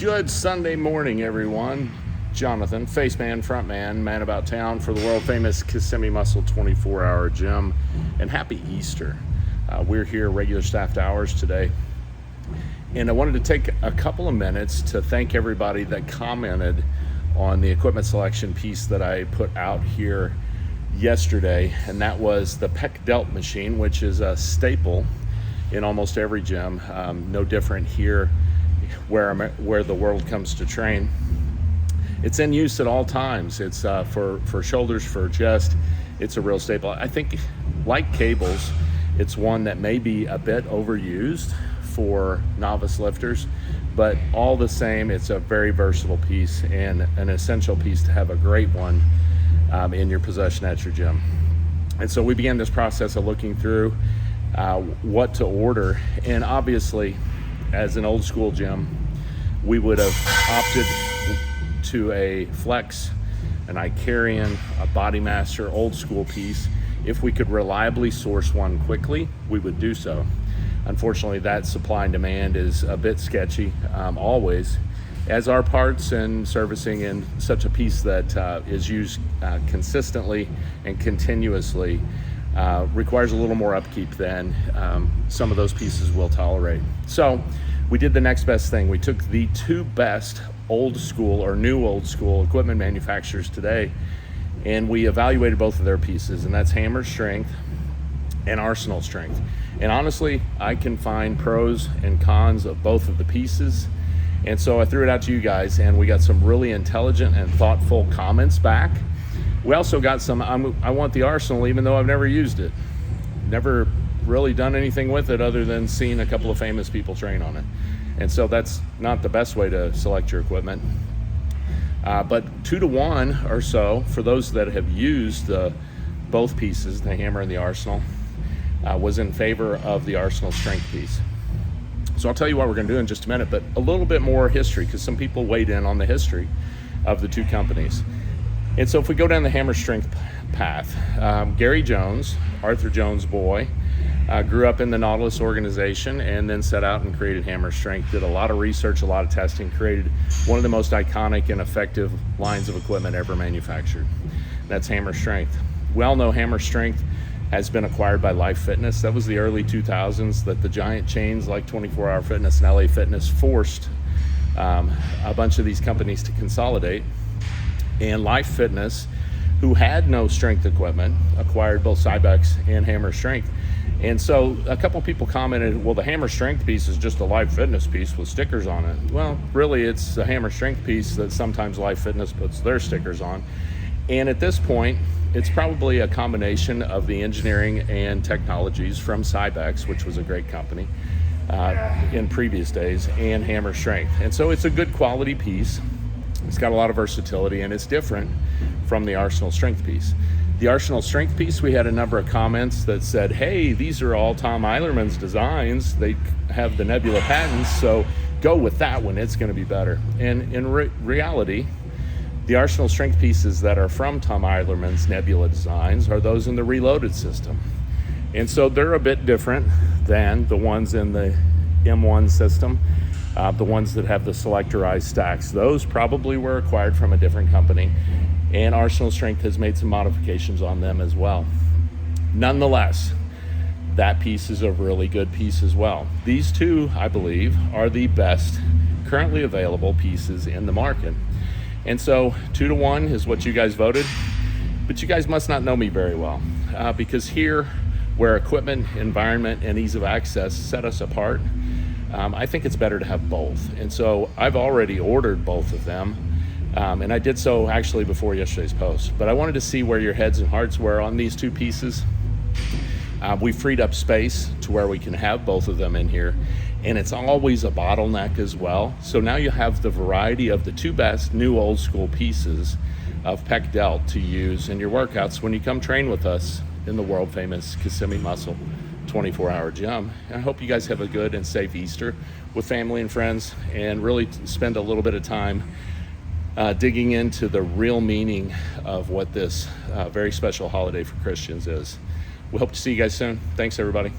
Good Sunday morning, everyone. Jonathan, face man, front man, man about town for the world famous Kissimmee Muscle 24-hour gym, and happy Easter. We're here regular staffed hours today, and I wanted to take a couple of minutes to thank everybody that commented on the equipment selection piece that I put out here yesterday, and that was the Delt machine, which is a staple in almost every gym, no different here where the world comes to train. It's in use at all times. It's for shoulders, for chest. It's a real staple. I think, like cables, it's one that may be a bit overused for novice lifters, but all the same, it's a very versatile piece and an essential piece to have a great one in your possession at your gym. And so we began this process of looking through what to order, and obviously, as an old school gym, we would have opted to a Flex, an Icarian, a Bodymaster old school piece. If we could reliably source one quickly, we would do so. Unfortunately, that supply and demand is a bit sketchy, always, as are parts and servicing in such a piece that is used consistently and continuously. Requires a little more upkeep than some of those pieces will tolerate. So we did the next best thing. We took the two best old school or new old school equipment manufacturers today, and we evaluated both of their pieces, and that's hammer strength and arsenal strength. And honestly, I can find pros and cons of both of the pieces. And so I threw it out to you guys, and we got some really intelligent and thoughtful comments back. We also got some, I want the Arsenal, even though I've never used it. Never really done anything with it other than seeing a couple of famous people train on it. And so that's not the best way to select your equipment. But 2-to-1 or so, for those that have used both pieces, the hammer and the Arsenal, was in favor of the Arsenal strength piece. So I'll tell you what we're gonna do in just a minute, but a little bit more history, because some people weighed in on the history of the two companies. And so if we go down the hammer strength path, Gary Jones, Arthur Jones' boy, grew up in the Nautilus organization and then set out and created hammer strength, did a lot of research, a lot of testing, created one of the most iconic and effective lines of equipment ever manufactured. That's hammer strength. We all know hammer strength has been acquired by Life Fitness. That was the early 2000s that the giant chains like 24-Hour Fitness and LA Fitness forced a bunch of these companies to consolidate. And Life Fitness, who had no strength equipment, acquired both Cybex and Hammer Strength. And so a couple people commented, well, the Hammer Strength piece is just a Life Fitness piece with stickers on it. Well, really, it's a Hammer Strength piece that sometimes Life Fitness puts their stickers on. And at this point, it's probably a combination of the engineering and technologies from Cybex, which was a great company in previous days, and Hammer Strength. And so it's a good quality piece. It's got a lot of versatility, and it's different from the Arsenal strength piece. The Arsenal strength piece, we had a number of comments that said, hey, these are all Tom Eilerman's designs. They have the Nebula patents, so go with that one. It's going to be better. And in reality, the Arsenal strength pieces that are from Tom Eilerman's Nebula designs are those in the Reloaded system. And so they're a bit different than the ones in the M1 system. The ones that have the selectorized stacks, those probably were acquired from a different company, and Arsenal Strength has made some modifications on them as well. Nonetheless, that piece is a really good piece as well. These two, I believe, are the best currently available pieces in the market. And so 2-to-1 is what you guys voted, but you guys must not know me very well, because here, where equipment, environment, and ease of access set us apart, I think it's better to have both. And so I've already ordered both of them, and I did so actually before yesterday's post. But I wanted to see where your heads and hearts were on these two pieces. We freed up space to where we can have both of them in here, and it's always a bottleneck as well. So now you have the variety of the two best new old school pieces of Delt to use in your workouts when you come train with us in the world famous Kissimmee Muscle 24-hour gym. And I hope you guys have a good and safe Easter with family and friends, and really spend a little bit of time digging into the real meaning of what this very special holiday for Christians is. We hope to see you guys soon. Thanks, everybody.